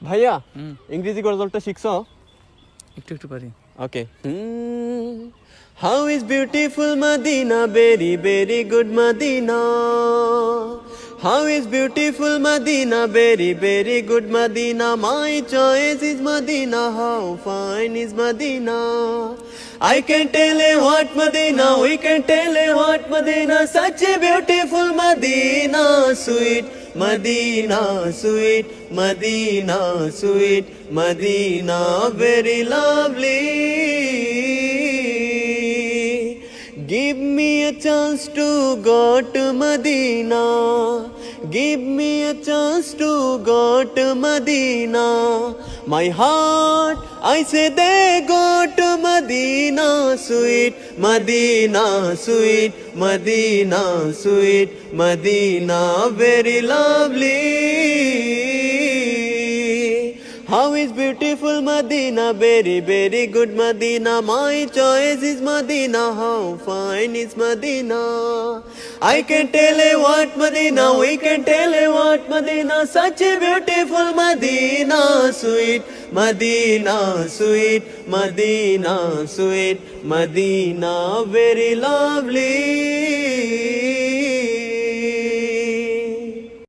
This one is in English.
ভাইয়া ইংরেজি গজলটা শিখছো? একটু একটু পারি। ওকে। How is beautiful Medina, very very good Medina. How is beautiful Medina, very very good Medina. My choice is Medina, how fine is Medina. I can tell you what Medina, we can tell you what Medina. Such a beautiful Medina, sweet Medina, sweet Medina, sweet Medina, very lovely. Give me a chance to go to Medina. Give me a chance to go to Medina. My heart, I say they go to Medina, sweet Medina, sweet Medina, sweet Medina, very lovely. How is beautiful Medina, very very good Medina. My choice is Medina, how fine is Medina. I can tell you what Medina, we can tell you what Medina. Such a beautiful Medina, sweet Medina, sweet Medina, sweet Medina, very lovely.